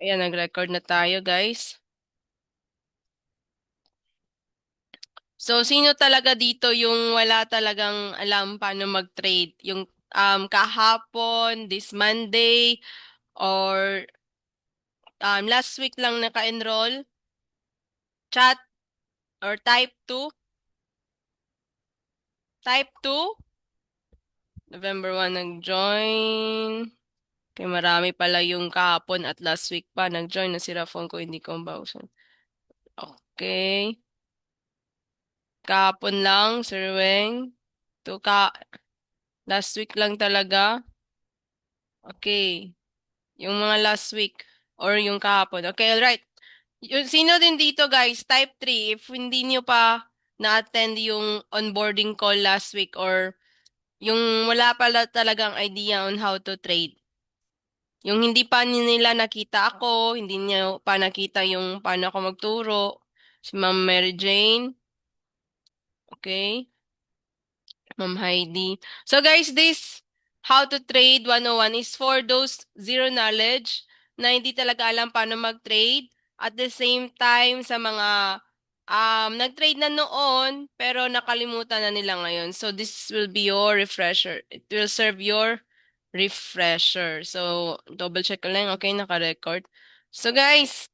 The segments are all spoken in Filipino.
Ayan, nag-record na tayo, guys. So, sino talaga dito yung wala talagang alam paano mag-trade? Yung kahapon, this Monday, or last week lang naka-enroll? Chat or type 2? Type 2? November 1 nag-join. Kaya marami pala yung kahapon at last week pa. Nag-join na si phone ko, hindi ko mabausan. Okay. Kahapon lang, Sir Weng. Last week lang talaga. Okay. Yung mga last week or yung kahapon. Okay, alright. Yung, sino din dito guys, type 3, if hindi nyo pa na-attend yung onboarding call last week or yung wala pala talagang idea on how to trade. Yung hindi pa nila nakita ako, hindi niyo pa nakita yung paano ako magturo. Si Ma'am Mary Jane. Okay. Ma'am Heidi. So guys, this How to Trade 101 is for those zero knowledge na hindi talaga alam paano mag-trade. At the same time, sa mga nag-trade na noon pero nakalimutan na nila ngayon. So this will be your refresher. It will serve your refresher. So double check ko lang. Okay, naka-record. So guys,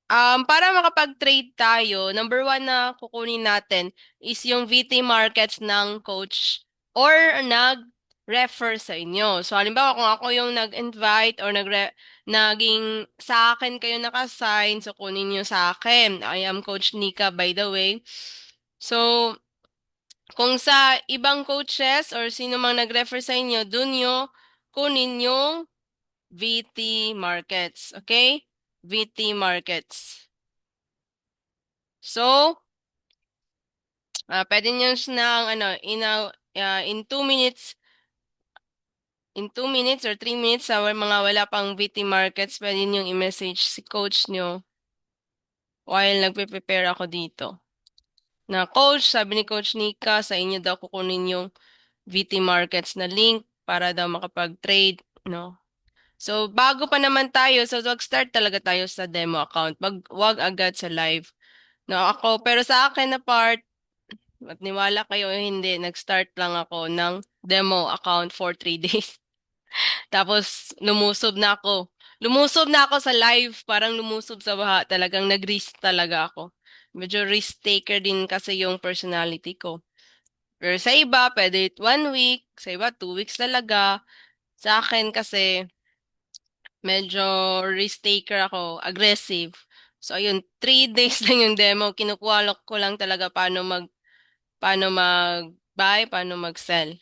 para makapag-trade tayo, number one na kukunin natin is yung VT markets ng coach or nag-refer sa inyo. So, halimbawa, kung ako yung nag-invite or naging sa akin kayo naka-assign, so kunin nyo sa akin. I am Coach Nika, by the way. So, kung sa ibang coaches or sino mang nag-refer sa inyo, dun nyo kunin yung VT markets. Okay? VT markets. So, pwede nyo ng in 2 minutes or 3 minutes sa mga wala pang VT markets, pwede nyo i-message si coach nyo while nagpe-prepare ako dito. Na coach, sabi ni Coach Nika, sa inyo daw kukunin yung VT markets na link para daw makapag-trade, no? So, bago pa naman tayo, so mag-start talaga tayo sa demo account. Wag agad sa live. No, pero sa akin na part, at niwala kayo o hindi, nag-start lang ako ng demo account for 3 days. Tapos, lumusob na ako. Lumusob na ako sa live, parang lumusob sa baha. Talagang nag-risk talaga ako. Medyo risk taker din kasi yung personality ko. Pero sa iba, pwede 1 week. Sa iba, 2 weeks talaga. Sa akin kasi, medyo risk taker ako. Aggressive. So, ayun, 3 days lang yung demo. Kinukuha ko lang talaga paano mag-buy, paano mag-sell.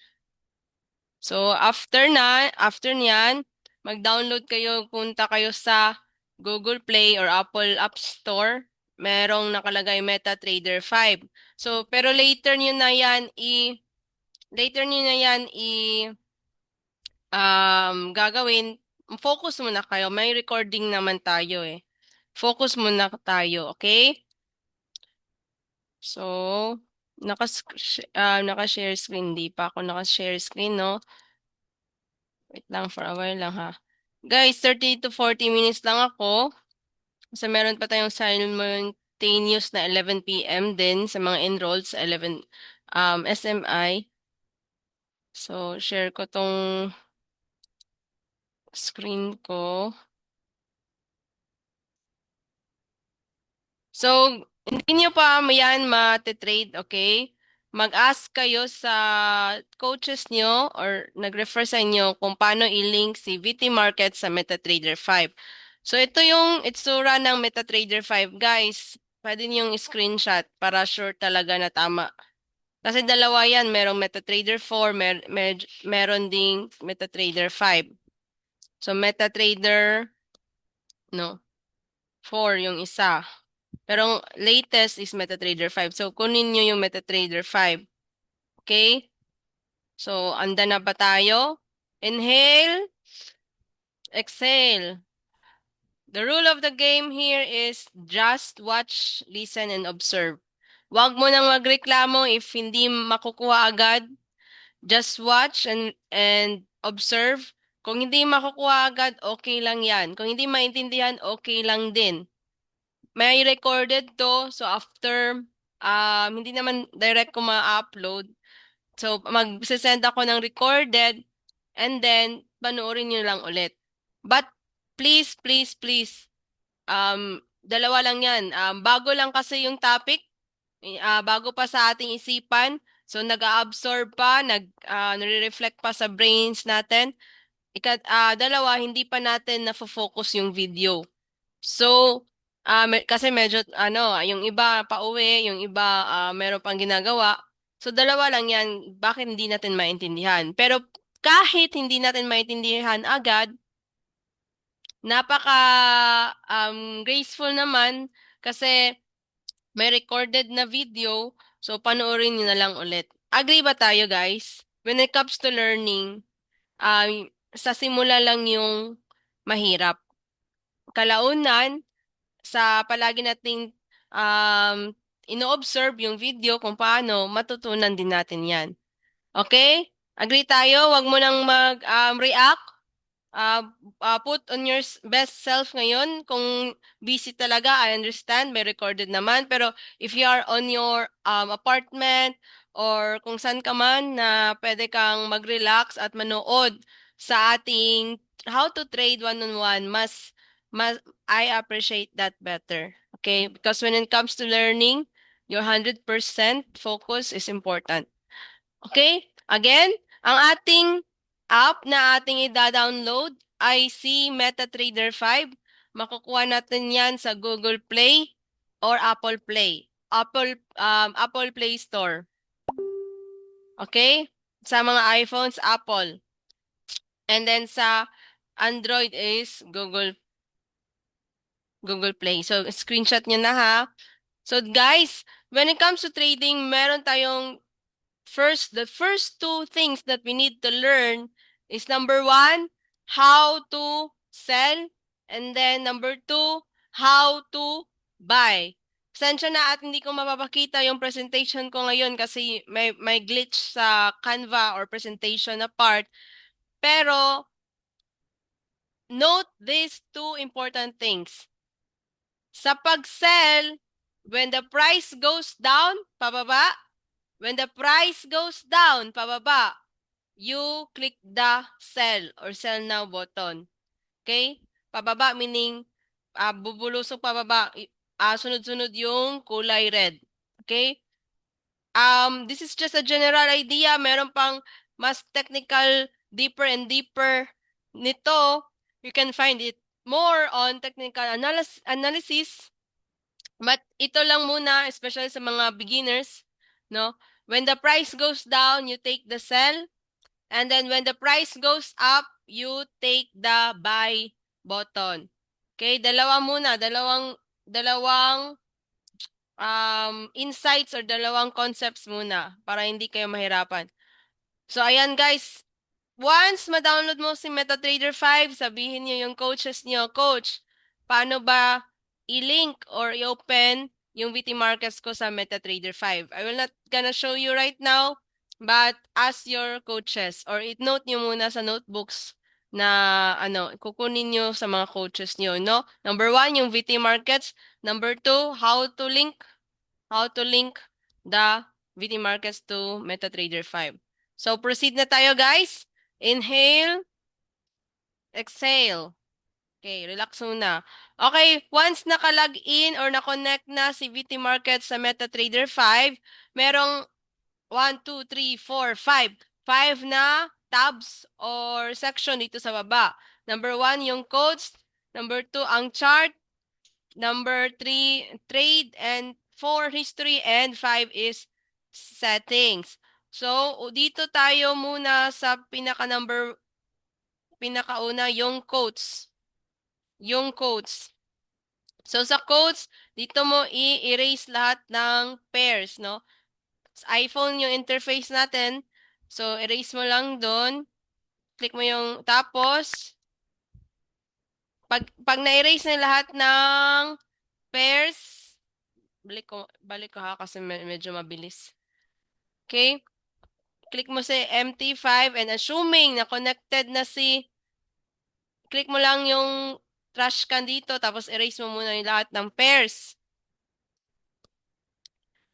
So, after niyan, mag-download kayo, punta kayo sa Google Play or Apple App Store. Merong nakalagay MetaTrader 5. So, pero later niyo na yan gagawin, focus muna kayo. May recording naman tayo eh. Focus muna tayo, okay? So, naka-share screen. Di pa ako naka-share screen, no? Wait lang, for a while lang ha. Guys, 30 to 40 minutes lang ako. Kasi meron pa tayong simultaneous na 11 p.m. din sa mga enrolled sa 11 SMI. So, share ko tong screen ko. So, hindi nyo pa yan matitrade, okay? Mag-ask kayo sa coaches nyo or nag-refer sa inyo kung paano i-link si VT Market sa MetaTrader 5. So, ito yung itsura ng MetaTrader 5. Guys, pwede nyo yung screenshot para sure talaga na tama. Kasi dalawa yan. Merong MetaTrader 4, meron ding MetaTrader 5. So, MetaTrader, no, 4 yung isa. Pero latest is MetaTrader 5. So, kunin nyo yung MetaTrader 5. Okay? So, anda na ba tayo? Inhale, exhale. The rule of the game here is just watch, listen, and observe. Huwag mo nang magreklamo if hindi makukuha agad. Just watch and observe. Kung hindi makukuha agad, okay lang yan. Kung hindi maintindihan, okay lang din. May recorded to, so after, hindi naman direct ko ma-upload. So, mag-send ako ng recorded, and then, panoorin nyo lang ulit. But, please, please, please, dalawa lang yan. Bago lang kasi yung topic, bago pa sa ating isipan, so nag-absorb pa, nare-reflect pa sa brains natin. Dalawa, hindi pa natin na-focus yung video. So, kasi medyo, yung iba pauwi, yung iba meron pang ginagawa. So, dalawa lang yan, bakit hindi natin maintindihan. Pero kahit hindi natin maintindihan agad, napaka graceful naman kasi may recorded na video, so panoorin niyo na lang ulit. Agree ba tayo, guys? When it comes to learning, sa simula lang yung mahirap. Kalaunan, sa palagi nating um, ino-observe yung video kung paano, matutunan din natin yan. Okay? Agree tayo? Wag mo nang mag-react. uh, put on your best self ngayon. Kung busy talaga, I understand, may recorded naman. Pero if you are on your apartment or kung saan ka man na pwede kang mag-relax at manood sa ating How to Trade One-on-One, mas I appreciate that better. Okay? Because when it comes to learning, your 100% focus is important. Okay? Again, ang ating app na ating i-download ay si MetaTrader 5. Makukuha natin yan sa Google Play or Apple Play. Apple Play Store. Okay? Sa mga iPhones, Apple. And then sa Android is Google Play. So, screenshot nyo na ha. So, guys, when it comes to trading, meron tayong the first two things that we need to learn is number one, how to sell, and then number two, how to buy. Pasensya na at hindi ko mapapakita yung presentation ko ngayon kasi may glitch sa Canva or presentation na part. Pero, note these two important things. Sa pag-sell, when the price goes down, pababa. When the price goes down, pababa, you click the sell or sell now button. Okay? Pababa meaning bubulusok pababa, sunod-sunod yung kulay red. Okay? This is just a general idea. Meron pang mas technical, deeper and deeper nito. You can find it more on technical analysis. But ito lang muna, especially sa mga beginners, no? When the price goes down, you take the sell. And then when the price goes up, you take the buy button. Okay, dalawang insights or dalawang concepts muna para hindi kayo mahirapan. So ayan guys, once ma-download mo si MetaTrader 5, sabihin niyo yung coaches niyo, Coach, paano ba i-link or i-open yung VT Markets ko sa MetaTrader 5? I will not gonna show you right now, but ask your coaches or i-note niyo muna sa notebooks na kukunin niyo sa mga coaches niyo, no? Number 1, yung VT Markets. Number 2, how to link the VT Markets to MetaTrader 5. So proceed na tayo guys. Inhale, exhale. Okay, relax muna. Okay, once naka-log in or na-connect na si VT Market sa MetaTrader 5, merong 1, 2, 3, 4, 5. 5 na tabs or section dito sa baba. Number 1, yung codes. Number 2, ang chart. Number 3, trade. And 4, history. And 5 is settings. So, dito tayo muna sa pinakauna, yung quotes. Yung quotes. So, sa quotes, dito mo i-erase lahat ng pairs, no? Sa iPhone yung interface natin. So, erase mo lang doon. Click mo yung tapos. Pag na-erase na lahat ng pairs, balik ko ha kasi medyo mabilis. Okay? Click mo si MT5 and assuming na connected na si i-click mo lang yung trash can dito, tapos erase mo muna yung lahat ng pairs.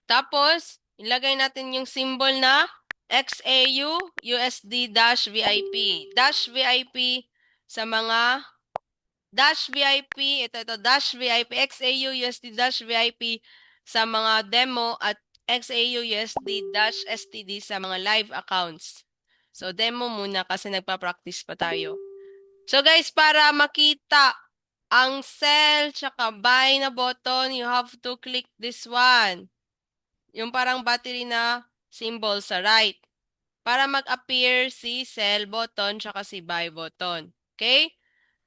Tapos, ilagay natin yung symbol na XAU USD dash VIP. Dash VIP sa mga dash VIP, ito dash VIP, XAU USD dash VIP sa mga demo at XAU USD dash STD sa mga live accounts. So, demo muna kasi nagpa-practice pa tayo. So, guys, para makita ang sell tsaka buy na button, you have to click this one. Yung parang battery na symbol sa right. Para mag-appear si sell button tsaka si buy button. Okay?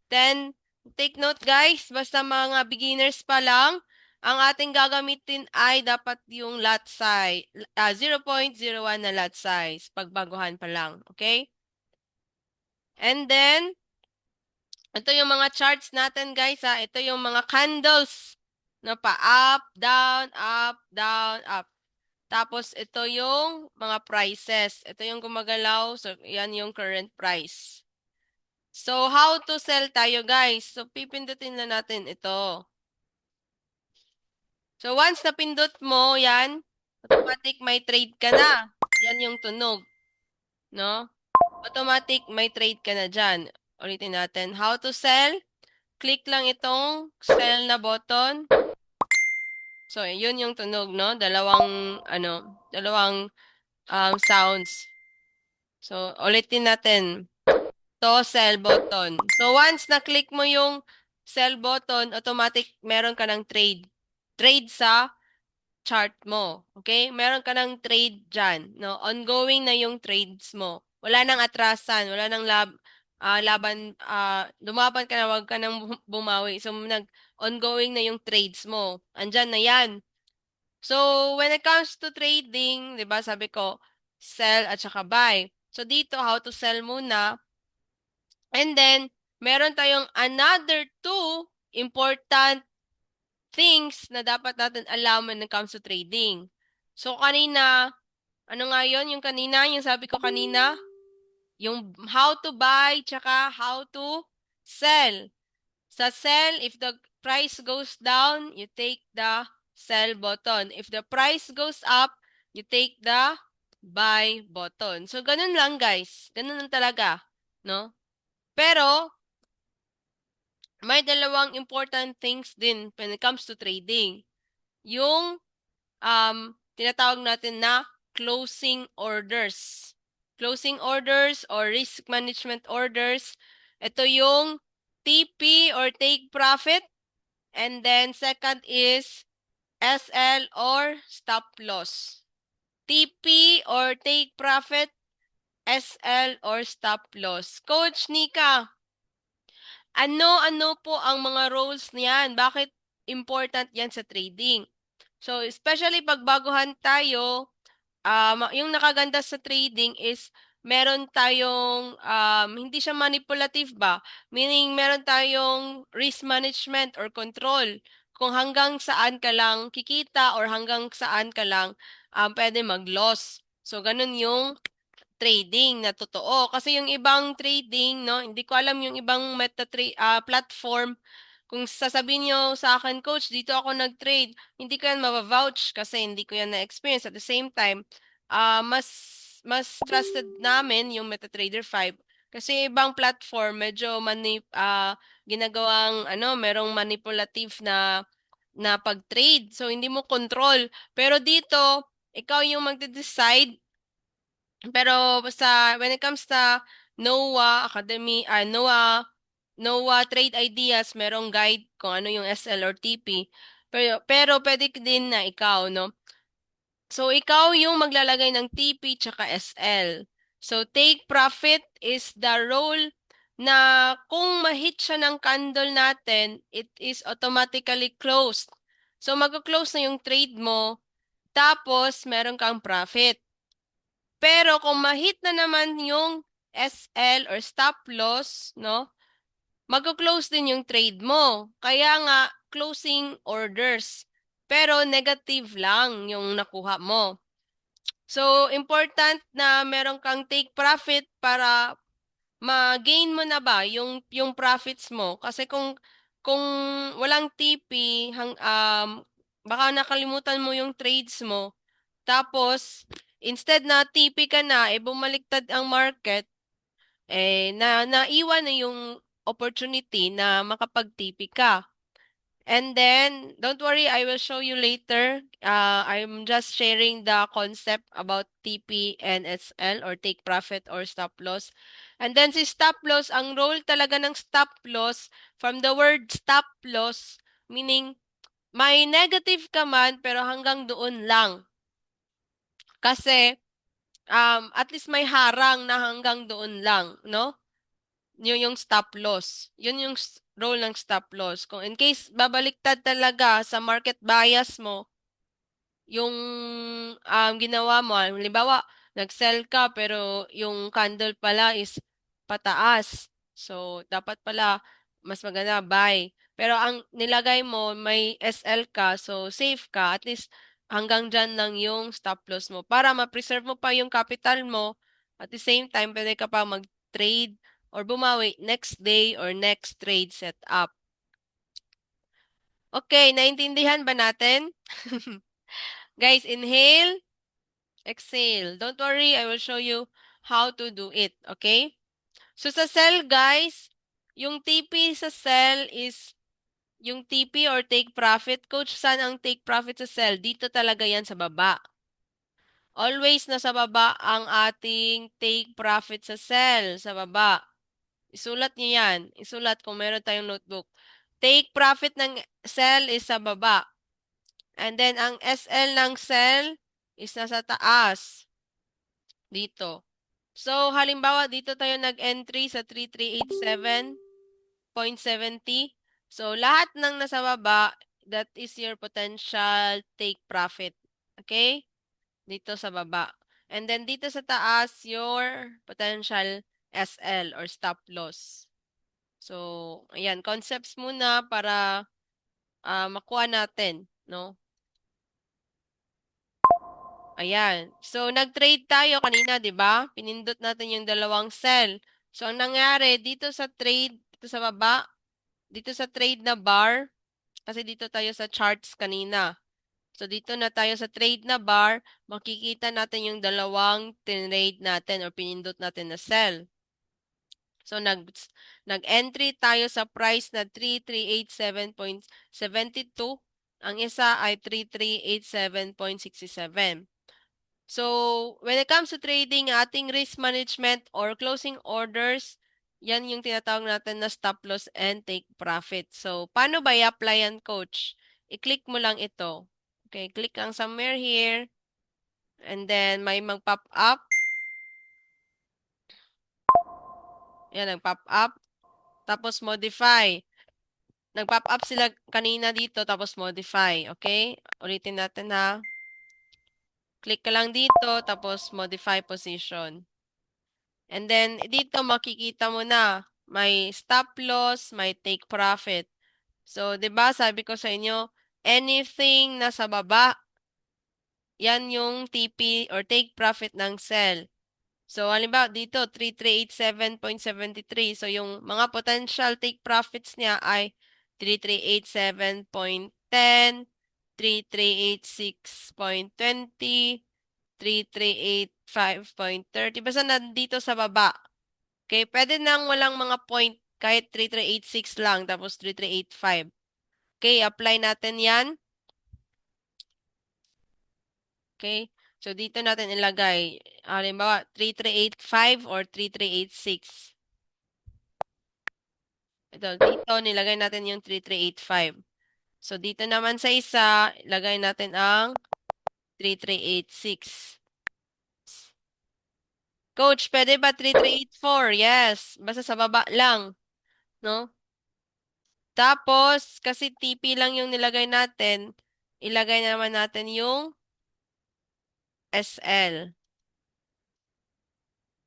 Then, take note guys, basta mga beginners pa lang, ang ating gagamitin ay dapat yung lot size, 0.01 na lot size, pagbaguhan pa lang. Okay? And then, ito yung mga charts natin guys ha. Ito yung mga candles na pa up, down, up, down, up. Tapos ito yung mga prices. Ito yung gumagalaw. So yan yung current price. So how to sell tayo guys? So pipindutin na natin ito. So once napindot mo yan, automatic may trade ka na. Yan yung tunog. No? Automatic may trade ka na dyan. Ulitin natin. How to sell? Click lang itong sell na button. So, yun yung tunog, no? Dalawang sounds. So, ulitin natin. To sell button. So, once na-click mo yung sell button, automatic meron ka ng trade. Trade sa chart mo. Okay? Meron ka ng trade dyan. No? Ongoing na yung trades mo. Wala nang atrasan. Wala nang laban. Lumaban ka na, wag ka nang bumawi. So, ongoing na yung trades mo. Andyan na yan. So, when it comes to trading, di ba, sabi ko, sell at saka buy. So, dito, how to sell muna. And then, meron tayong another two important things na dapat natin alam when it comes to trading. So, kanina, ano nga yun? Yung kanina, yung sabi ko kanina, yung how to buy tsaka how to sell. Sa sell, if the price goes down, you take the sell button. If the price goes up, you take the buy button. So, ganun lang guys. Ganun lang talaga. No? Pero, may dalawang important things din when it comes to trading. Yung tinatawag natin na closing orders. Closing orders or risk management orders. Ito yung TP or take profit. And then second is SL or stop loss. TP or take profit, SL or stop loss. Coach Nika, ano-ano po ang mga roles niyan? Bakit important yan sa trading? So, especially pag baguhan tayo, yung nakaganda sa trading is meron tayong hindi siya manipulative ba? Meaning meron tayong risk management or control. Kung hanggang saan ka lang kikita or hanggang saan ka lang pwede mag-loss. So, ganun yung trading na totoo. Kasi yung ibang trading, no, hindi ko alam yung ibang platform. Kung sasabihin nyo sa akin, coach, dito ako nag-trade, hindi ko yan mabavouch kasi hindi ko yan na-experience. At the same time, mas trusted namin yung MetaTrader 5 kasi ibang platform medyo ginagawang merong manipulative na pag-trade. So hindi mo control. Pero dito, ikaw yung magde-decide. Pero when it comes sa NOAA Academy, NOAA Trade Ideas, merong guide kung ano yung SL or TP. Pero pwede din na ikaw, no? So, ikaw yung maglalagay ng TP tsaka SL. So, take profit is the role na kung ma-hit siya ng candle natin, it is automatically closed. So, mag-close na yung trade mo, tapos meron kang profit. Pero kung ma-hit na naman yung SL or stop loss, no? Mag-close din yung trade mo. Kaya nga, closing orders. Pero negative lang yung nakuha mo. So, important na meron kang take profit para ma-gain mo na ba yung profits mo? Kasi kung walang TP, baka nakalimutan mo yung trades mo. Tapos, instead na TP ka na, bumaliktad ang market, naiwan na yung opportunity na makapag-TP ka. And then, don't worry, I will show you later. I'm just sharing the concept about TP and SL or take profit or stop loss. And then si stop loss, ang role talaga ng stop loss from the word stop loss, meaning may negative ka man pero hanggang doon lang. Kasi at least may harang na hanggang doon lang, no? Yun yung stop loss. Yun yung role ng stop loss. Kung in case babaliktad talaga sa market bias mo, yung ginawa mo, halimbawa, nag-sell ka pero yung candle pala is pataas. So, dapat pala mas maganda buy. Pero ang nilagay mo, may SL ka, so safe ka. At least hanggang dyan lang yung stop loss mo. Para ma-preserve mo pa yung capital mo, at the same time, pwede ka pa mag-trade or bumawi next day or next trade setup. Okay, naintindihan ba natin? Guys, inhale, exhale. Don't worry, I will show you how to do it, okay? So sa sell, guys, yung TP sa sell is yung TP or take profit. Coach, saan ang take profit sa sell? Dito talaga yan sa baba. Always nasa baba ang ating take profit sa sell, sa baba. Isulat niyo yan. Isulat kung meron tayong notebook. Take profit ng sell is sa baba. And then, ang SL ng sell is nasa taas. Dito. So, halimbawa, dito tayo nag-entry sa 3387.70. So, lahat ng nasa baba, that is your potential take profit. Okay? Dito sa baba. And then, dito sa taas, your potential SL or stop loss. So, ayan, concepts muna para makuha natin, no? Ayan. So, nag-trade tayo kanina, di ba? Pinindot natin yung dalawang sell. So, ang nangyari, dito sa trade, dito sa baba, dito sa trade na bar, kasi dito tayo sa charts kanina. So, dito na tayo sa trade na bar, makikita natin yung dalawang tinrade natin or pinindot natin na sell. So, nag-entry tayo sa price na 3387.72. Ang isa ay 3387.67. So, when it comes to trading, ating risk management or closing orders, yan yung tinatawag natin na stop loss and take profit. So, paano ba i-apply yan, coach? I-click mo lang ito. Okay, click ang somewhere here. And then, may mag-pop up. Yan, nag-pop up. Tapos, modify. Nag-pop up sila kanina dito, tapos modify. Okay? Ulitin natin ha. Click ka lang dito, tapos modify position. And then, dito makikita mo na, may stop loss, may take profit. So, 'di ba sabi ko sa inyo, anything na sa baba, yan yung TP or take profit ng sell. So, halimbawa dito, 3387.73. So, yung mga potential take profits niya ay 3387.10, 3386.20, 3385.30. Basta nandito sa baba. Okay, pwede nang walang mga point kahit 3386 lang tapos 3385. Okay, apply natin 'yan. Okay? So dito natin ilagay halimbawa 3385 or 3386. Ito, dito nilagay natin yung 3385. So dito naman sa isa, ilagay natin ang 3386. Coach, pwede ba 3384? Yes, basta sa baba lang, no? Tapos, kasi TP lang yung nilagay natin, ilagay naman natin yung SL.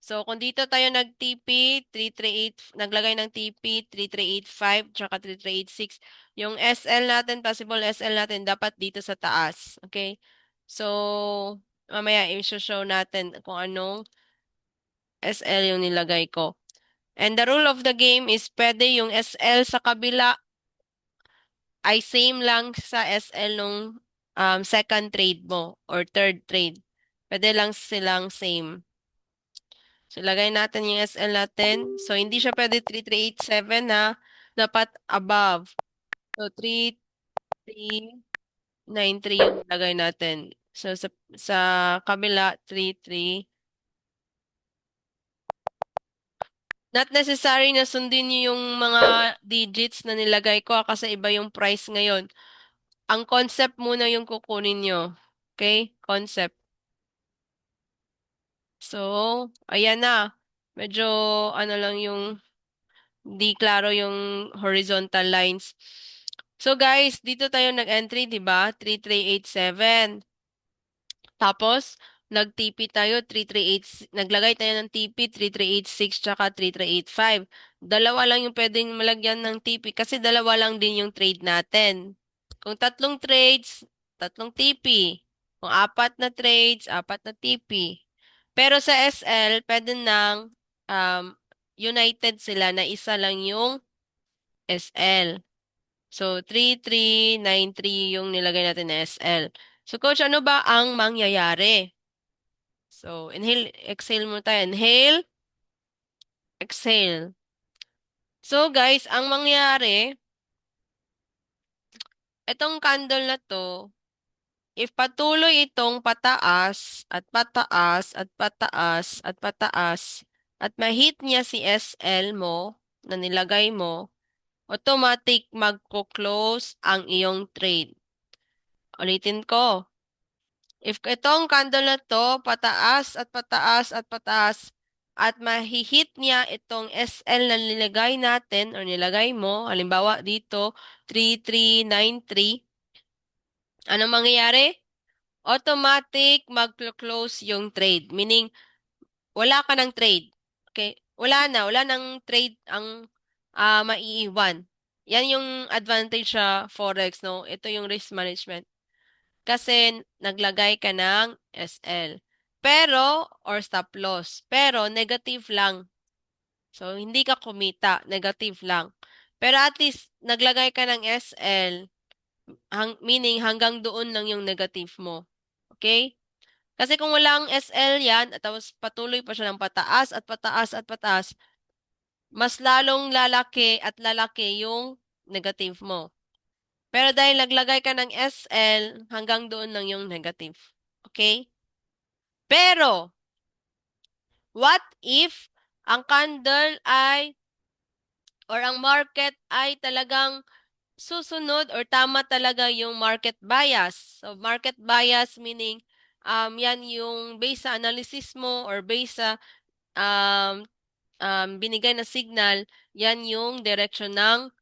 So, kung dito tayo nag-TP, 338, naglagay ng TP, 3385, tsaka 3386, yung SL natin, possible SL natin, dapat dito sa taas. Okay? So, mamaya i-show natin kung anong SL yung nilagay ko. And the rule of the game is pwede yung SL sa kabila ay same lang sa SL nung second trade mo or third trade. Pwede lang silang same. So, lagay natin yung SL natin. So, hindi siya pwede 3387 na dapat above. So, 3393 yung lagay natin. So, sa kabila, 33. Not necessary na sundin niyo yung mga digits na nilagay ko kasi iba yung price ngayon. Ang concept muna yung kukunin nyo. Okay? Concept. So, ayan na. Medyo ano lang yung di klaro yung horizontal lines. So guys, dito tayo nag-entry, 'di ba? 3387. Tapos, nag-TP tayo, 3386, naglagay tayo ng TP, 3386, tsaka 3385. Dalawa lang yung pwedeng malagyan ng TP kasi dalawa lang din yung trade natin. Kung tatlong trades, tatlong TP. Kung apat na trades, apat na TP. Pero sa SL, pwede nang um, united sila na isa lang yung SL. So, 3393 yung nilagay natin na SL. So, coach, ano ba ang mangyayari? So, inhale, exhale mo tayo. Inhale, exhale. So, guys, ang mangyayari, itong candle na to, if patuloy itong pataas, at pataas, at pataas, at pataas, at ma-hit niya si SL mo, na nilagay mo, automatic magko-close ang iyong trade. Ulitin ko. If itong candle na to, pataas at pataas at pataas, at mahihit niya itong SL na nilagay natin or nilagay mo, halimbawa dito, 3393, ano mangyayari? Automatic mag-close yung trade. Meaning, wala ka ng trade. Okay? Wala nang trade ang maiiwan. Yan yung advantage sa Forex, no? Ito yung risk management. Kasi naglagay ka ng SL. Pero, or stop loss. Pero, negative lang. So, hindi ka kumita. Negative lang. Pero at least, naglagay ka ng SL, meaning hanggang doon lang yung negative mo. Okay? Kasi kung walang SL yan, at tapos patuloy pa siya ng pataas at pataas at pataas, mas lalong lalaki at lalaki yung negative mo. Pero dahil naglagay ka ng SL, hanggang doon lang yung negative. Okay? Pero, what if ang candle ay, or ang market ay talagang susunod or tama talaga yung market bias? So, market bias meaning, yan yung based sa analysis mo or based sa um, binigay na signal, yan yung direction ng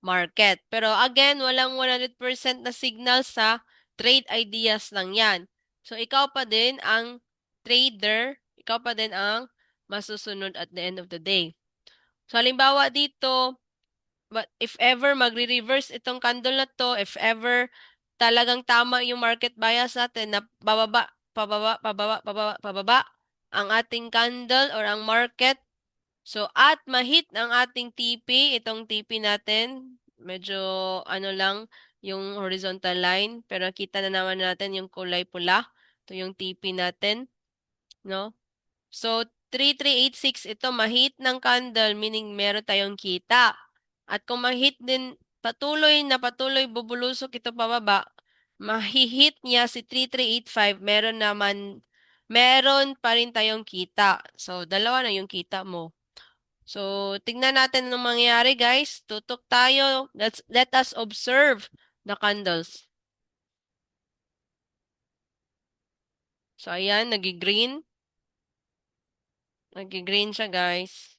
market. Pero again, walang 100% na signal sa trade ideas lang yan. So, ikaw pa din ang trader, ikaw pa din ang masusunod at the end of the day. So, halimbawa dito, but if ever magre-reverse itong candle na to, if ever talagang tama yung market bias natin na bababa, pababa, pababa, pababa, pababa ang ating candle or ang market. So, at mahit ang ating TP, itong TP natin, medyo ano lang, yung horizontal line, pero kita na naman natin yung kulay pula. Ito yung TP natin, no? So, 3386, ito mahit ng candle, meaning meron tayong kita. At kung mahit din, patuloy bubulusok ito pababa, mahihit niya si 3385, meron pa rin tayong kita. So, dalawa na yung kita mo. So, tignan natin anong mangyayari, guys. Tutok tayo. Let us observe the candles. So, ayan, nagi-green. Nagi-green siya, guys.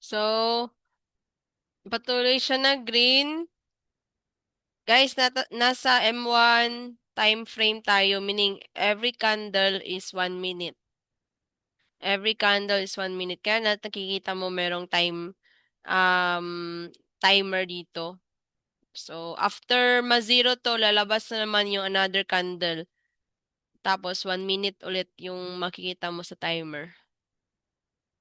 So, patuloy siya na green. Guys, nasa M1 time frame tayo, meaning every candle is 1 minute. Every candle is 1 minute. Kaya nakikita mo merong um, timer dito. So, after ma-zero to, lalabas na naman yung another candle. Tapos, 1 minute ulit yung makikita mo sa timer.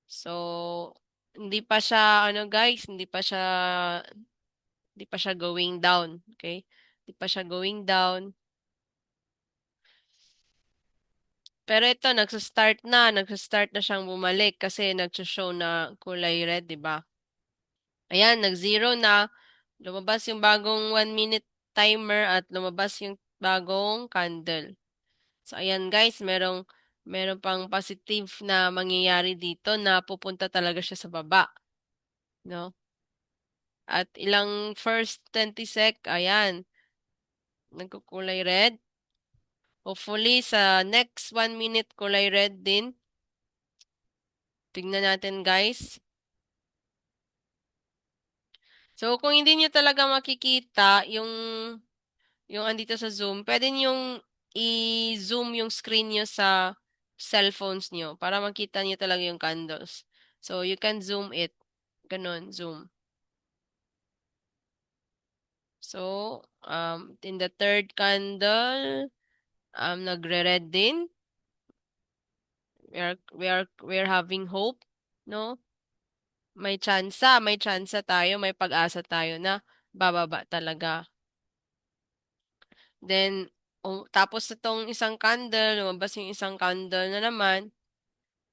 So, hindi pa siya, ano guys, hindi pa siya going down. Okay? Hindi pa siya going down. Pero ito, nagsa-start na siyang bumalik kasi nagsa-show na kulay red, di ba? Ayan, nag-zero na. Lumabas yung bagong 1 minute timer at lumabas yung bagong candle. So, ayan guys, merong pang positive na mangyayari dito na pupunta talaga siya sa baba. No? At ilang first 20 ayan, nagkukulay red. Hopefully, sa next 1 minute, kulay red din. Tingnan natin guys. So, kung hindi niyo talaga makikita yung andito sa Zoom, pwede niyong i-zoom yung screen niyo sa cellphones niyo para makita niyo talaga yung candles. So, you can zoom it. Ganun, zoom. So, in the third candle, nagre-red din. We are having hope, no? May tsansa tayo, may pag-asa tayo na bababa talaga. Then, tapos itong isang candle, lumabas yung isang candle na naman.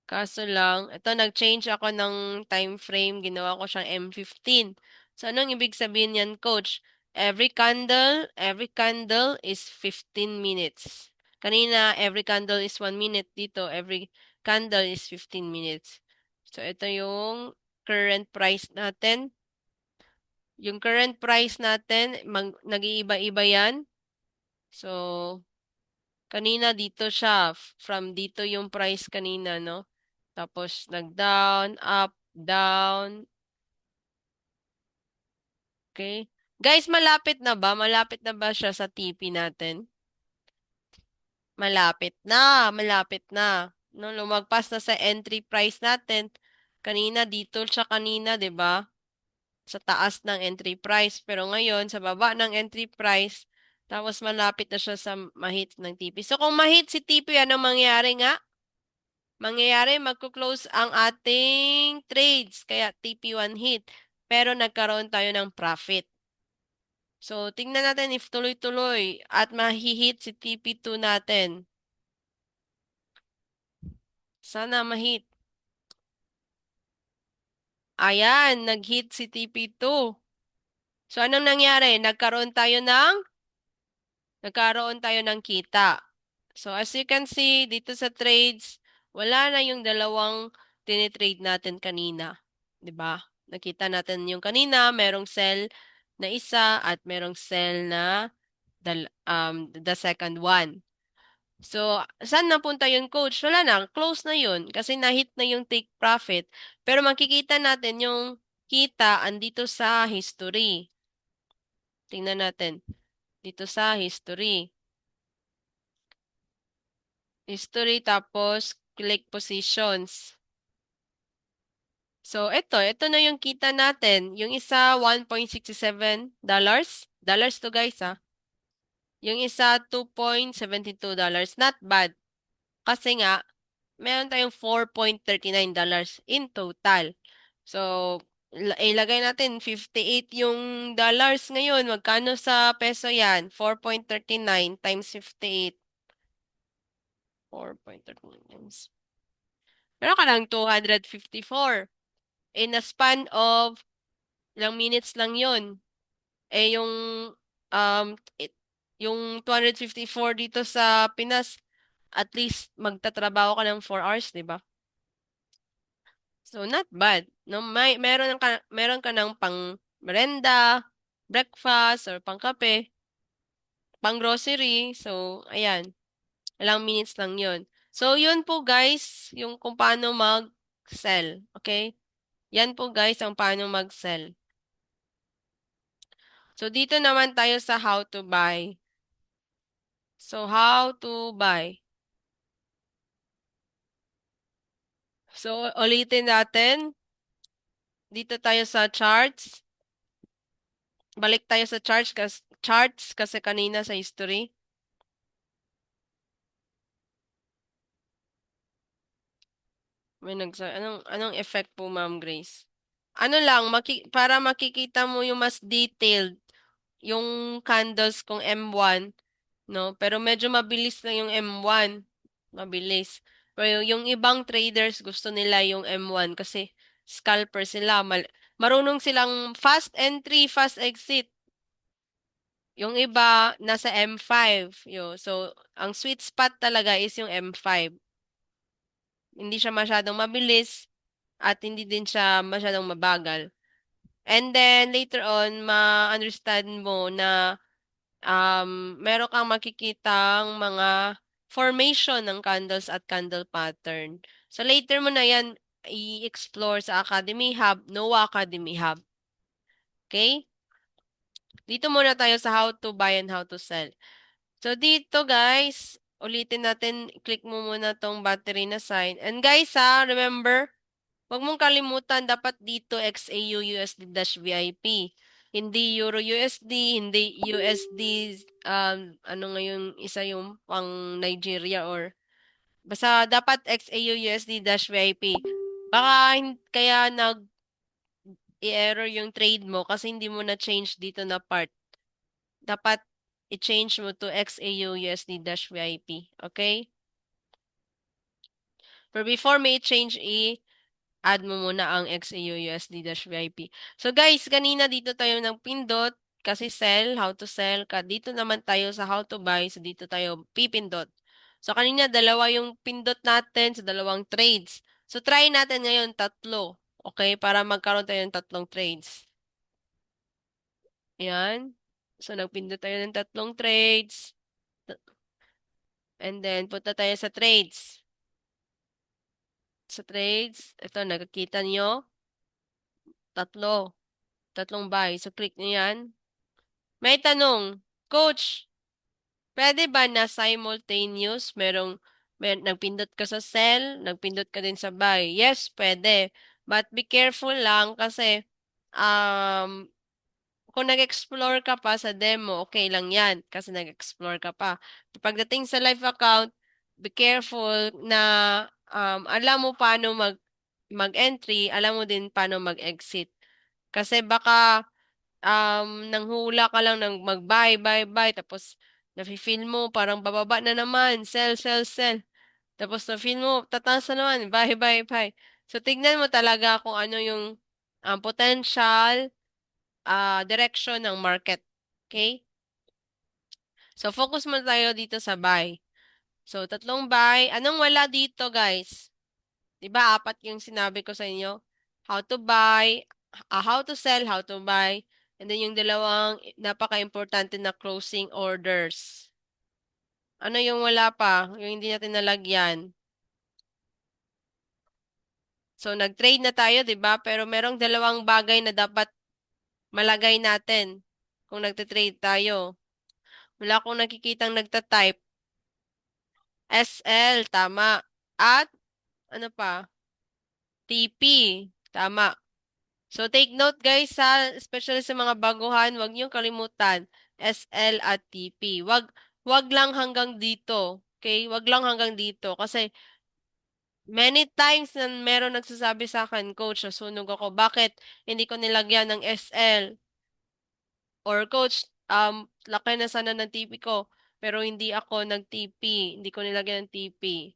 Kaso lang, ito nag-change ako ng time frame, ginawa ko siyang M15. So, anong ibig sabihin yan, coach? Every candle is 15 minutes. Kanina, every candle is 1 minute. Dito, every candle is 15 minutes. So, ito yung current price natin. Yung current price natin, nag-iiba-iba yan. So, kanina dito siya. From dito yung price kanina, no? Tapos, nag-down, up, down. Okay? Guys, malapit na ba? Malapit na ba siya sa TP natin? Malapit na. Malapit na. No, lumagpas na sa entry price natin. Kanina, dito siya kanina, 'di ba? Sa taas ng entry price. Pero ngayon, sa baba ng entry price, tapos malapit na siya sa mahit ng TP. So, kung mahit si TP, anong mangyayari nga? Mangyayari, magko-close ang ating trades. Kaya TP1 hit. Pero nagkaroon tayo ng profit. So, tingnan natin if tuloy-tuloy at mahihit si TP2 natin. Sana mahit. Ayan, nag-hit si TP2. So, anong nangyari? Nagkaroon tayo ng kita. So, as you can see, dito sa trades, wala na yung dalawang tinitrade natin kanina. 'Di ba? Nakita natin yung kanina, merong sell na isa at merong sell na the second one. So, saan napunta yung coach? Wala na, close na yun kasi na-hit na yung take profit. Pero makikita natin yung kita andito sa history. Tingnan natin. Dito sa history. History tapos click positions. So, ito na yung kita natin. Yung isa, $1.67. Dollars to guys, ha. Yung isa, $2.72. Not bad. Kasi nga, meron tayong $4.39 in total. So, ilagay natin 58 yung dollars ngayon. Magkano sa peso yan? 4.39 times 58. 4.39 times. Meron ka lang 254. In a span of ilang minutes lang yun. Yung um, it, yung 254 dito sa Pinas, at least magtatrabaho ka ng 4 hours, di ba? So, not bad. No, meron ka ng pang merenda, breakfast, or pang kape, pang grocery. So, ayan. Ilang minutes lang yun. So, yun po guys, yung kung paano mag-sell. Okay? Yan po guys, ang paano mag-sell. So, dito naman tayo sa how to buy. So, how to buy. So, ulitin natin. Dito tayo sa charts. Balik tayo sa charts kasi kanina sa history. May anong effect po, Ma'am Grace? Ano lang, para makikita mo yung mas detailed, yung candles kung M1, no? Pero medyo mabilis na yung M1. Mabilis. Pero yung ibang traders gusto nila yung M1 kasi scalper sila. Marunong silang fast entry, fast exit. Yung iba, nasa M5. So, ang sweet spot talaga is yung M5. Hindi siya masyadong mabilis at hindi din siya masyadong mabagal. And then, later on, ma-understand mo na meron kang makikitang mga formation ng candles at candle pattern. So, later mo na yan i-explore sa Academy Hub, NOAA Academy Hub. Okay? Dito muna tayo sa how to buy and how to sell. So, dito guys, ulitin natin, click mo muna tong battery na sign. And guys remember, wag mong kalimutan, dapat dito XAU USD-VIP. Hindi Euro USD, hindi USD, ano ngayon, isa yung pang Nigeria or, basta dapat XAU USD-VIP. Baka kaya nag-i-error yung trade mo kasi hindi mo na-change dito na part. Dapat i-change mo to XAU USD-VIP. Okay? Pero before may change add mo muna ang XAU USD-VIP. So guys, kanina dito tayo ng pindot kasi sell, how to sell. Dito naman tayo sa how to buy. So dito tayo pipindot. So kanina dalawa yung pindot natin sa dalawang trades. So try natin ngayon tatlo. Okay? Para magkaroon tayo ng tatlong trades. Ayan. So nagpindot tayo ng tatlong trades. And then punta tayo sa trades. Sa trades, ito nakikita nyo. Tatlong buy. So click nyo yan. May tanong, Coach, pwede ba na simultaneous? Nagpindot ka sa sell, nagpindot ka din sa buy. Yes, pwede. But be careful lang kasi um, kung nag-explore ka pa sa demo, okay lang yan kasi nag-explore ka pa. Pagdating sa live account, be careful na alam mo paano mag-entry, alam mo din paano mag-exit. Kasi baka nanghula ka lang ng mag-buy, buy, buy, tapos nafe-feel mo parang bababa na naman, sell, sell, sell. Tapos na-feel mo, tataas na naman, buy, buy, buy. So, tignan mo talaga kung ano yung potential direction ng market. Okay? So, focus mo tayo dito sa buy. So, tatlong buy. Anong wala dito, guys? 'Di ba apat yung sinabi ko sa inyo? How to buy, how to sell, how to buy, and then yung dalawang napaka-importante na closing orders. Ano yung wala pa? Yung hindi natin nalagyan. So, nag-trade na tayo, 'di ba? Pero merong dalawang bagay na dapat malagay natin kung nagte-trade tayo. Wala akong nakikitang nagta-type. SL, tama. At, ano pa? TP, tama. So take note guys especially sa mga baguhan, wag niyo kalimutan SL at TP. Wag lang hanggang dito. Okay? Wag lang hanggang dito kasi many times na meron nagsasabi sa akin, coach, nasunog ako. Bakit hindi ko nilagyan ng SL? Or coach, laki na sana ng TP ko, pero hindi ako nag-TP, hindi ko nilagyan ng TP.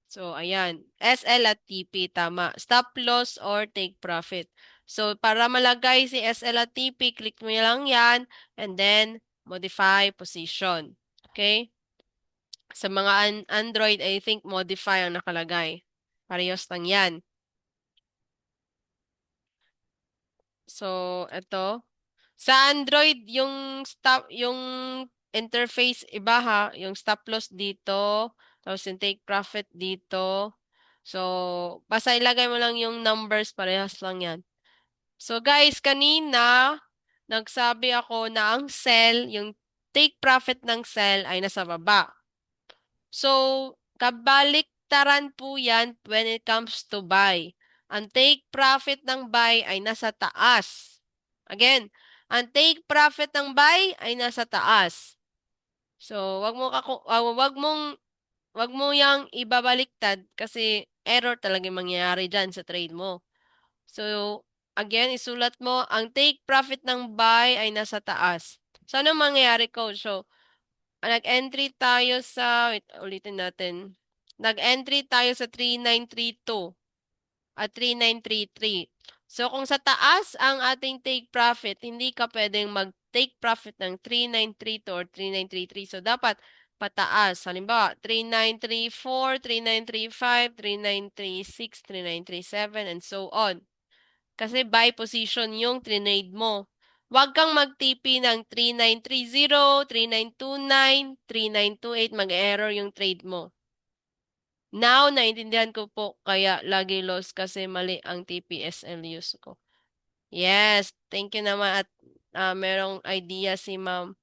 So, ayan. SL at TP, tama. Stop loss or take profit. So, para malagay si SL at TP, click mo lang yan and then modify position. Okay? Sa mga Android, I think modify ang nakalagay. Parehas lang yan. So, ito. Sa Android, yung interface iba ha, yung stop loss dito, tapos yung take profit dito. So, basta ilagay mo lang yung numbers, parehas lang yan. So, guys, kanina, nagsabi ako na ang sell, yung take profit ng sell ay nasa baba. So, kabalik kabaliktaran po yan when it comes to buy. Ang take profit ng buy ay nasa taas. Again, ang take profit ng buy ay nasa taas. So, wag mo yang ibabaliktad kasi error talaga yung mangyayari dyan sa trade mo. So, again, isulat mo, ang take profit ng buy ay nasa taas. So, anong mangyayari, coach? So, nag-entry tayo sa, wait, ulitin natin. Nag-entry tayo sa 3932 at 3933. So, kung sa taas ang ating take profit, hindi ka pwedeng mag-take profit ng 3932 or 3933. So, dapat pataas. Halimbawa, 3934, 3935, 3936, 3937, and so on. Kasi buy position yung trinade mo. Huwag kang mag-TP ng 3930, 3929, 3928, mag-error yung trade mo. Now, naintindihan ko po kaya lagi loss kasi mali ang TPSL use ko. Yes, thank you naman at merong idea si Ma'am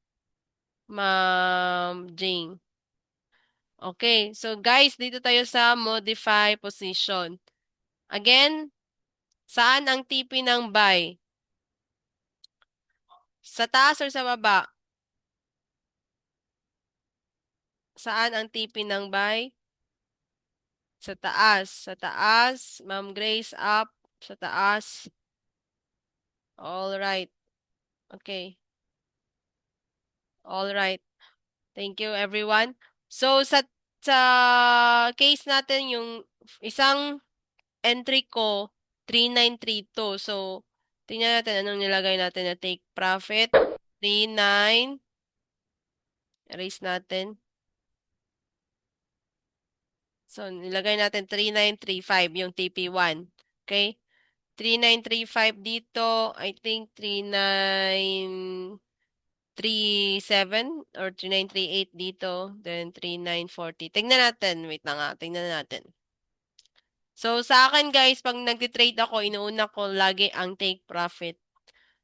Jing. Okay, so guys, dito tayo sa modify position. Again, saan ang TP ng buy? Sa taas or sa baba? Saan ang TP ng buy? Sa taas. Sa taas. Ma'am Grace, up. Sa taas. All right. Okay. All right. Thank you, everyone. So, sa case natin, yung isang entry ko, 3932. So, tingnan natin anong nilagay natin na take profit. 39. Erase natin. So, nilagay natin 3935 yung TP1. Okay? 3935 dito. I think 3937 or 3938 dito. Then 3940. Tingnan natin. Wait na nga. Tingnan natin. So, sa akin guys, pag nagtitrade ako, inuuna ko lagi ang take profit.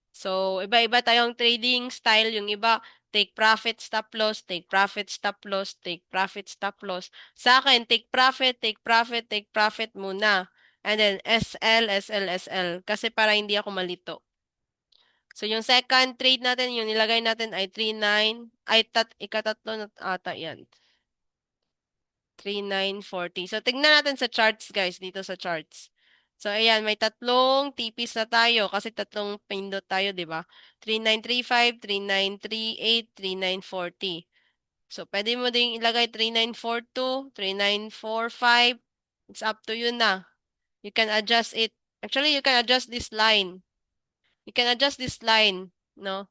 So, iba-iba tayong trading style. Yung iba, take profit, stop loss, take profit, stop loss, take profit, stop loss. Sa akin, take profit, take profit, take profit muna. And then, SL, SL, SL. Kasi para hindi ako malito. So, yung second trade natin, yung nilagay natin ay 39. Ay, ikatatlo na ata yan. 3940. So, tignan natin sa charts, guys. Dito sa charts. So, ayan, may tatlong TPs na tayo kasi tatlong pindot tayo, di ba? 3935, 3938, 3940. So, pwede mo ding ilagay 3942, 3945. It's up to you na. You can adjust it. Actually, you can adjust this line. You can adjust this line, no?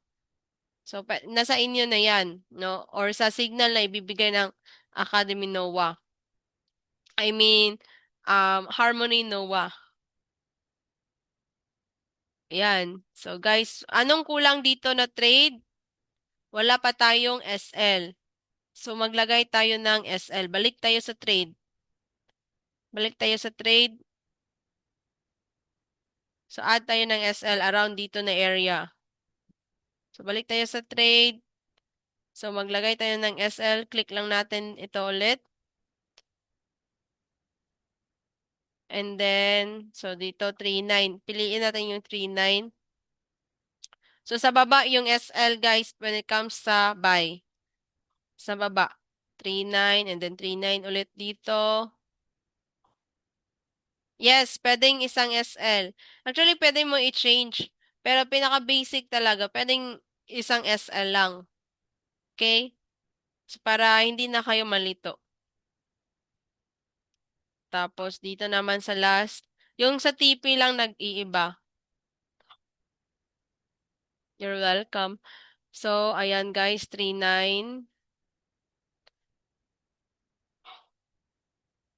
So, nasa inyo na yan, no? Or sa signal na ibibigay ng Academy NOAA. I mean, Harmony NOAA. Ayan. So, guys, anong kulang dito na trade? Wala pa tayong SL. So, maglagay tayo ng SL. Balik tayo sa trade. Balik tayo sa trade. So, add tayo ng SL around dito na area. So, balik tayo sa trade. So, maglagay tayo ng SL. Click lang natin ito ulit. And then, so dito 39. Piliin natin yung 39. So, sa baba yung SL, guys, when it comes sa buy. Sa baba. 39 and then 39 ulit dito. Yes, pwedeng isang SL. Actually, pwede mo i-change. Pero pinaka-basic talaga, pwedeng isang SL lang. Okay? So, para hindi na kayo malito. Tapos, dito naman sa last, yung sa TP lang nag-iiba. You're welcome. So, ayan guys, 39.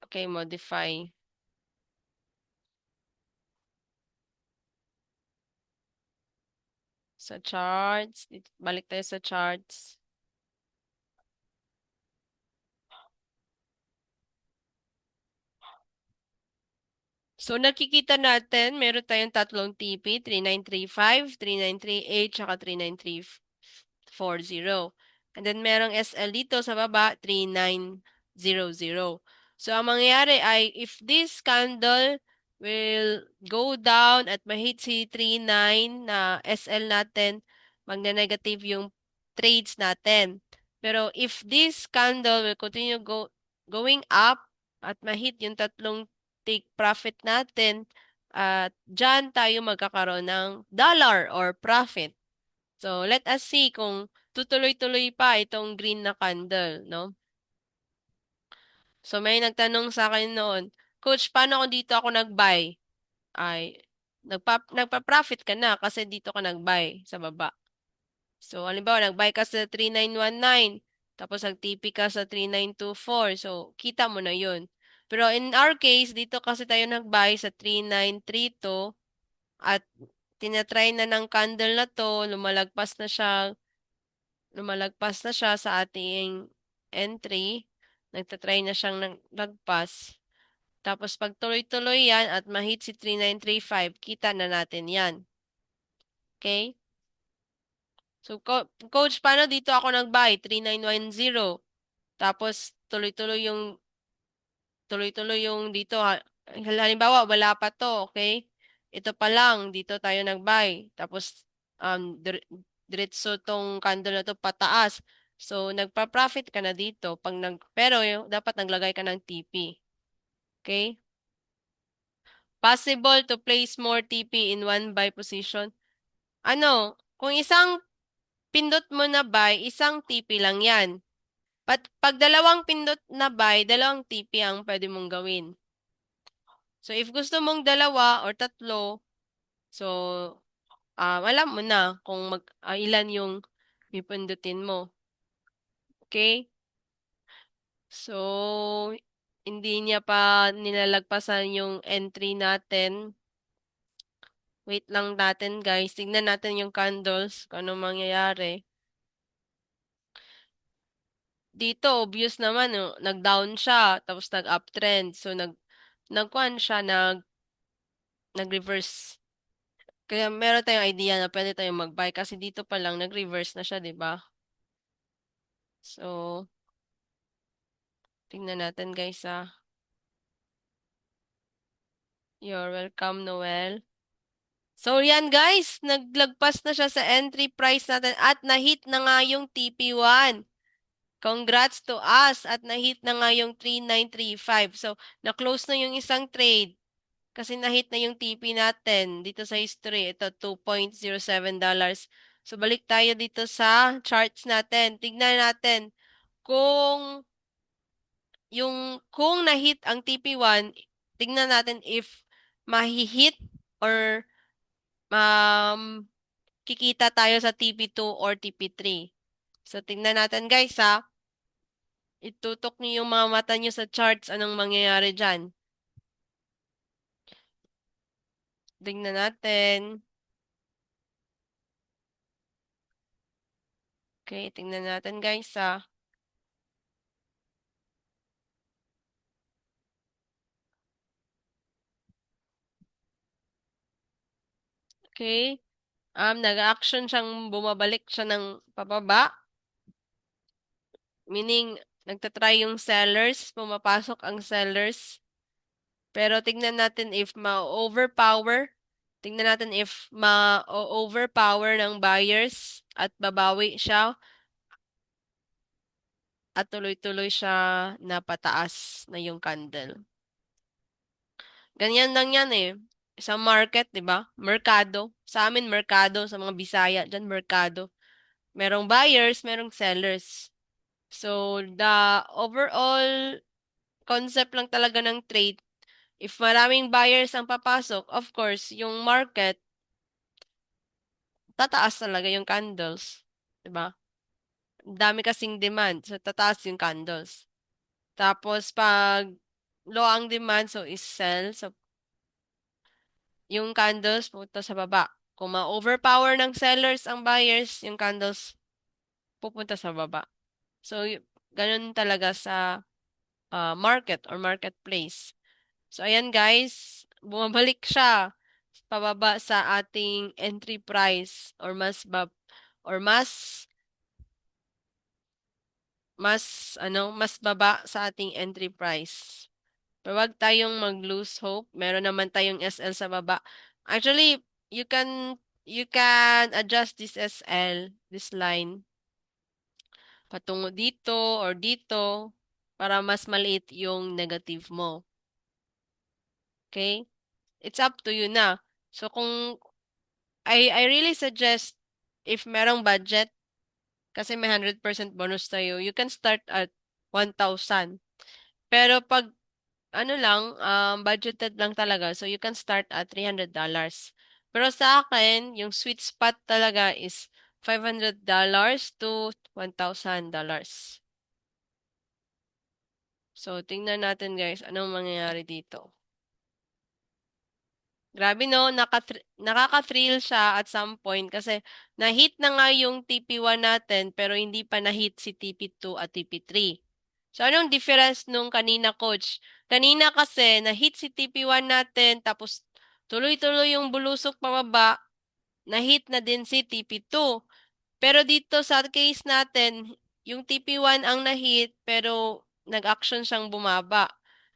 Okay, modify. Sa charts. Balik tayo sa charts. So, nakikita natin, meron tayong tatlong TP, 3935, 3938, tsaka 3940. And then, merong SL dito sa baba, 3900. So, ang mangyayari ay if this candle will go down at ma-hit si 39 na SL natin, magne-negative yung trades natin. Pero if this candle will continue going up at ma-hit yung tatlong take profit natin, at dyan tayo magkakaroon ng dollar or profit. So, let us see kung tutuloy-tuloy pa itong green na candle, no? So, may nagtanong sa akin noon, Coach, paano kung dito ako nag-buy? Ay, nagpa-profit ka na kasi dito ka nag-buy sa baba. So, halimbawa, nag-buy ka sa 3919, tapos nag-TP ka sa 3924. So, kita mo na yun. Pero in our case, dito kasi tayo nag-buy sa 3932 at tinatry na ng candle na to, lumalagpas na siya sa ating entry. Nagtatry na siyang lagpas. Tapos pag tuloy-tuloy yan at ma-hit si 3935, kita na natin yan. Okay? So, Coach, paano dito ako nag-buy? 3910. Tapos tuloy-tuloy yung dito. Halimbawa, wala pa to, okay? Ito pa lang, dito tayo nag-buy. Tapos, diretso tong candle na to pataas. So, nagpa-profit ka na dito. Pero dapat naglagay ka ng TP. Okay? Possible to place more TP in one buy position. Kung isang pindot mo na buy, isang TP lang yan. Pag dalawang pindot na buy, dalawang TP ang pwede mong gawin. So, if gusto mong dalawa or tatlo, so, alam mo na kung ilan yung pipindutin mo. Okay? So, hindi niya pa nilalagpasan yung entry natin. Wait lang natin, guys. Tignan natin yung candles, kung ano mangyayari. Dito, obvious naman, no? Nag-down siya, tapos nag-uptrend. So, nag-kuan siya, nag-reverse. Kaya meron tayong idea na pwede tayong mag-buy kasi dito pa lang nag-reverse na siya, 'di ba? So, tingnan natin guys ah. You're welcome, Noel. So, yan guys, naglagpas na siya sa entry price natin at na-hit na nga yung TP1. Congrats to us at na-hit na nga yung 3935. So, na-close na yung isang trade. Kasi na-hit na yung TP natin dito sa history. Ito, $2.07. So, balik tayo dito sa charts natin. Tignan natin kung kung na-hit ang TP1, tignan natin if mahi-hit or kikita tayo sa TP2 or TP3. So, tignan natin guys ha. Itutok niyo yung mga mata niyo sa charts. Anong mangyayari dyan? Tignan natin. Okay, tingnan natin guys ha. Okay. Nag-action siyang bumabalik siya ng pababa. Meaning, nagtatry yung sellers, pumapasok ang sellers. Pero tingnan natin if ma-overpower. Tingnan natin if ma-overpower ng buyers at babawi siya at tuloy-tuloy siya na pataas na yung candle. Ganyan lang yan eh. Sa market, di ba? Merkado. Sa amin, merkado. Sa mga Bisaya, dyan, merkado. Merong buyers, merong sellers. So, the overall concept lang talaga ng trade, if maraming buyers ang papasok, of course, yung market, tataas talaga yung candles. Diba? Dami kasing demand, so tataas yung candles. Tapos, pag low ang demand, so is sell. So, yung candles pupunta sa baba. Kung ma-overpower ng sellers ang buyers, yung candles pupunta sa baba. So, ganun talaga sa market or marketplace. So, ayan guys, bumabalik siya pababa sa ating entry price or mas mas baba sa ating entry price. Pero wag tayong mag-lose hope. Meron naman tayong SL sa baba. Actually, you can adjust this SL, this line, patungo dito or dito para mas maliit yung negative mo. Okay? It's up to you na. So kung I really suggest if merong budget kasi may 100% bonus tayo, you can start at 1,000. Pero pag ano lang, budgeted lang talaga. So, you can start at $300. Pero sa akin, yung sweet spot talaga is $500 to $1,000. So, tingnan natin guys, anong mangyayari dito. Grabe no, nakaka-thrill siya at some point kasi na-hit na nga yung TP1 natin pero hindi pa na-hit si TP2 at TP3. So anong difference nung kanina coach? Kanina kasi na-hit si TP1 natin tapos tuloy-tuloy yung bulusok pababa, na-hit na din si TP2. Pero dito sa case natin, yung TP1 ang na-hit pero nag-action siyang bumaba.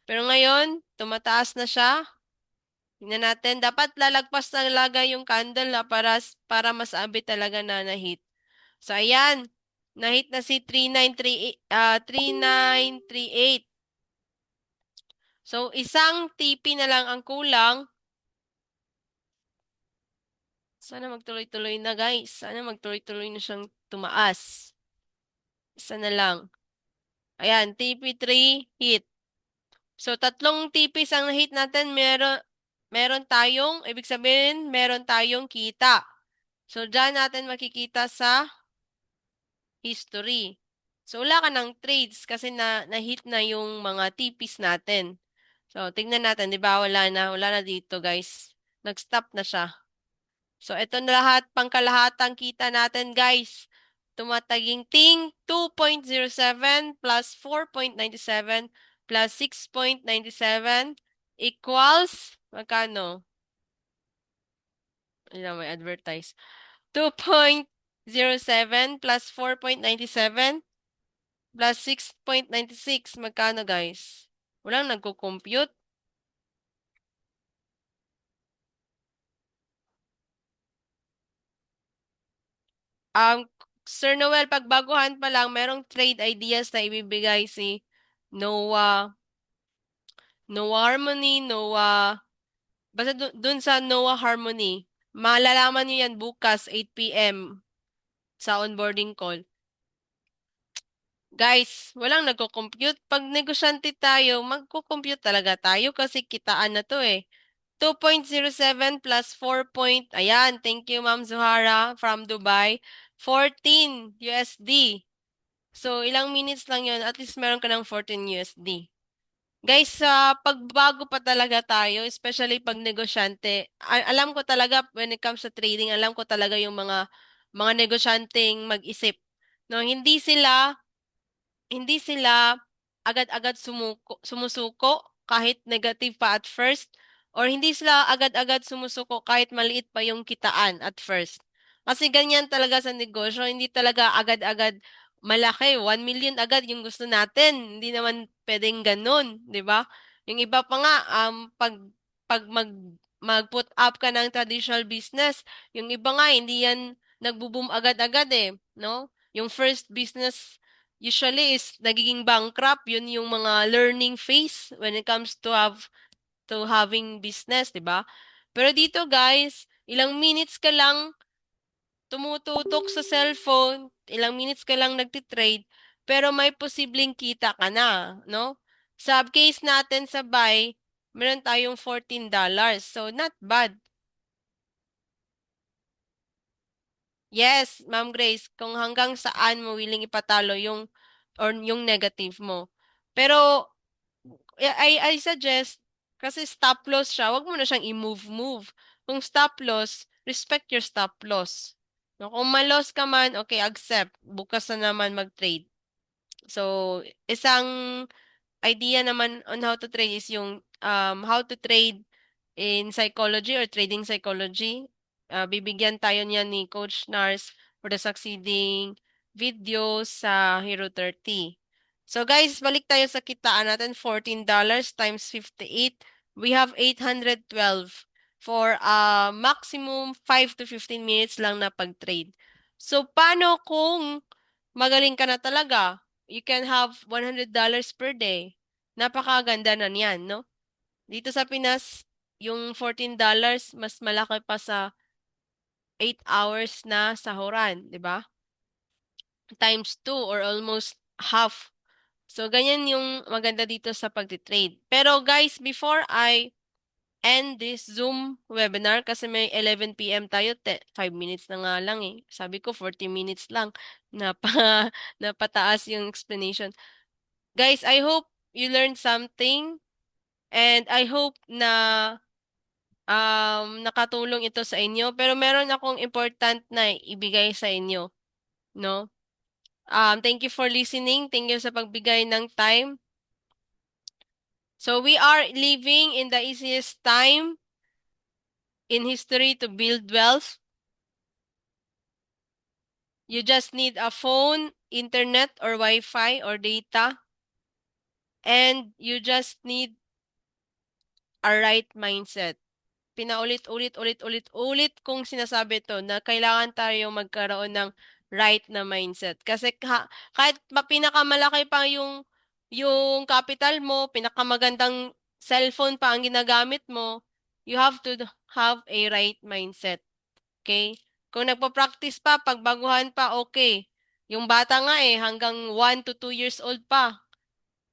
Pero ngayon, tumataas na siya. Tingnan natin, dapat lalagpas talaga yung candle na para masabi talaga na na-hit. So, ayan. Na-hit na si 3938. So, isang TP na lang ang kulang. Sana magtuloy-tuloy na guys. Sana magtuloy-tuloy na siyang tumaas. Isa na lang. Ayan, TP3 hit. So, tatlong TPs ang na-hit natin. Meron tayong, ibig sabihin, meron tayong kita. So, dyan natin makikita sa history. So, wala ka ng trades kasi na-hit na yung mga TPs natin. So, tingnan natin, di ba? Wala na dito, guys. Nag-stop na siya. So, ito na lahat, pangkalahatang kita natin, guys. Tumataging ting 2.07 plus 4.97 plus 6.97 equals, magkano? Ayan, may advertise. 2.07 plus 4.97 plus 6.96. Magkano, guys? Walang nagko-compute. Sir Noel, pagbaguhan pa lang, merong trade ideas na ibibigay si Noah, Noah Harmony, basta dun sa Noah Harmony. Malalaman niyo yan bukas, 8 p.m. sa onboarding call. Guys, walang nagko-compute. Pag negosyante tayo, magko-compute talaga tayo kasi kitaan na to eh. 2.07 plus 4 ayan, thank you Ma'am Zuhara from Dubai. 14 USD. So, ilang minutes lang yun, at least meron ka ng 14 USD. Guys, sa pagbago pa talaga tayo, especially pag negosyante. Alam ko talaga when it comes to trading, alam ko talaga yung mga negosyanteng mag-isip. No, hindi sila agad-agad sumusuko kahit negative pa at first or hindi sila agad-agad sumusuko kahit maliit pa yung kitaan at first. Kasi ganyan talaga sa negosyo, hindi talaga agad-agad malaki, 1 million agad yung gusto natin. Hindi naman pwedeng ganun, 'di ba? Yung iba pa nga pag mag-put up ka ng traditional business, yung iba nga hindi yan nagbo-boom agad-agad eh, no? Yung first business usually is nagiging bankrupt, yun yung mga learning phase when it comes to having business, 'di ba? Pero dito guys, ilang minutes ka lang tumututok sa cellphone, ilang minutes ka lang nagtitrade, pero may posibleng kita ka na, no? Sa case natin sa buy, meron tayong $14. So, not bad. Yes, Ma'am Grace, kung hanggang saan mo willing ipatalo yung negative mo. Pero I suggest kasi stop loss siya, wag mo na siyang i-move. Kung stop loss, respect your stop loss. No, kung ma-loss ka man, okay, accept. Bukas na naman mag-trade. So, isang idea naman on how to trade is yung how to trade in psychology or trading psychology. Bibigyan tayo niyan ni Coach Nars for the succeeding video sa Hero 30. So guys, balik tayo sa kitaan natin, $14 times 58. We have 812 for maximum 5 to 15 minutes lang na pag-trade. So paano kung magaling ka na talaga? You can have $100 per day. Napakaganda na niyan, no? Dito sa Pinas, yung $14 mas malaki pa sa 8 hours na sahuran, di ba? Times 2 or almost half. So, ganyan yung maganda dito sa pagtitrade. Pero guys, before I end this Zoom webinar, kasi may 11 p.m. tayo, 5 minutes na nga lang eh. Sabi ko, 40 minutes lang. Napataas yung explanation. Guys, I hope you learned something and I hope na nakatulong ito sa inyo. Pero meron akong important na ibigay sa inyo, no? Thank you for listening. Thank you sa pagbigay ng time. So we are living in the easiest time in history to build wealth. You just need a phone, internet, or Wi-Fi, or data. And you just need a right mindset. Pinaulit-ulit kong sinasabi to na kailangan tayo magkaroon ng right na mindset. Kasi kahit pinakamalaki pa yung capital mo, pinakamagandang cellphone pa ang ginagamit mo, you have to have a right mindset. Okay? Kung nagpa-practice pa, pagbaguhan pa, okay. Yung bata nga hanggang 1 to 2 years old pa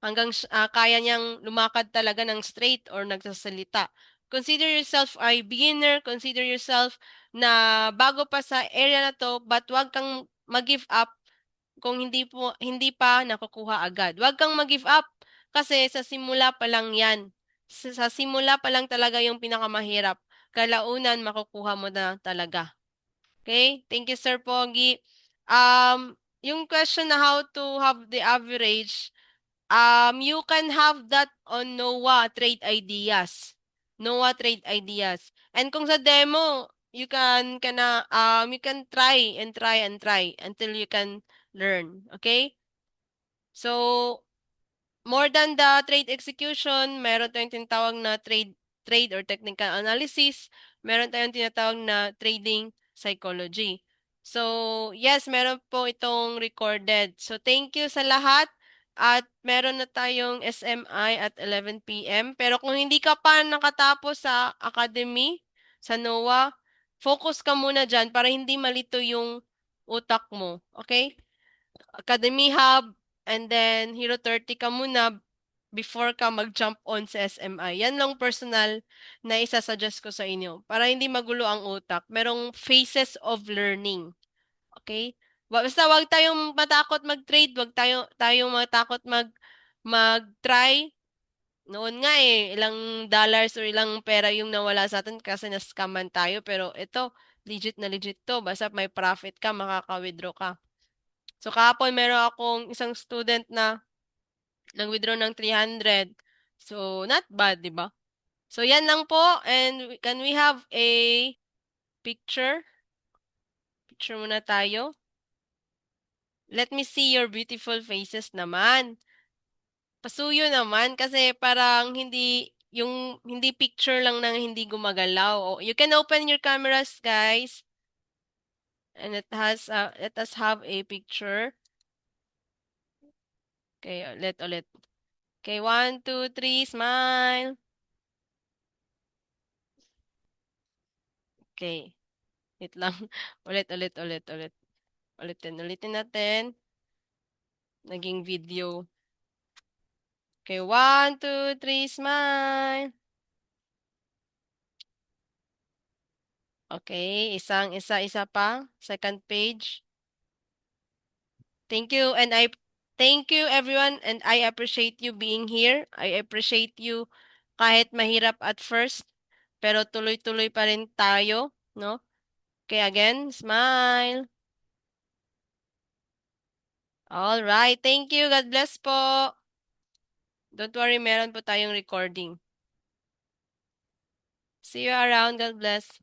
hanggang kaya niyang lumakad talaga ng straight or nagsasalita. Consider yourself a beginner, consider yourself na bago pa sa area na to, but wag kang mag-give up kung hindi pa nakukuha agad. Wag kang mag-give up kasi sa simula pa lang 'yan. Sa simula pa lang talaga yung pinakamahirap. Kalaunan makukuha mo na talaga. Okay? Thank you, Sir Pogi. Yung question na how to have the average, you can have that on NOAA Trade Ideas. NOAA Trade Ideas. And kung sa demo, you can try and try and try until you can learn. Okay? So, more than the trade execution, meron tayong tinatawag na trade or technical analysis. Meron tayong tinatawag na trading psychology. So, yes, meron po itong recorded. So, thank you sa lahat. At meron na tayong SMI at 11 p.m. Pero kung hindi ka pa nakatapos sa academy, sa NOAA, focus ka muna dyan para hindi malito yung utak mo. Okay? Academy Hub, and then Hero 30 ka muna before ka mag-jump on sa SMI. Yan lang personal na isasuggest ko sa inyo. Para hindi magulo ang utak. Merong phases of learning. Okay? Basta wag tayong matakot mag-trade, wag tayong matakot mag-try. Noon nga ilang dollars or ilang pera yung nawala sa atin kasi na-scamman tayo. Pero ito, legit na legit to. Basta may profit ka, makaka-withdraw ka. So kahapon meron akong isang student na nag-withdraw ng 300. So not bad, 'di ba? So yan lang po, and can we have a picture? Picture muna tayo. Let me see your beautiful faces naman. Pasuyo naman kasi parang hindi picture lang nang hindi gumagalaw. Oh, you can open your cameras, guys. And let us have a picture. Okay, ulit. Okay, 1, 2, 3, smile. Okay. Wait lang. Ulit. Ulitin natin. Naging video. Okay, 1, 2, 3, smile. Okay, isa pa. Second page. Thank you and thank you everyone and I appreciate you being here. I appreciate you kahit mahirap at first, pero tuloy-tuloy pa rin tayo, no? Okay, again, smile. All right, thank you. God bless po. Don't worry, meron po tayong recording. See you around. God bless.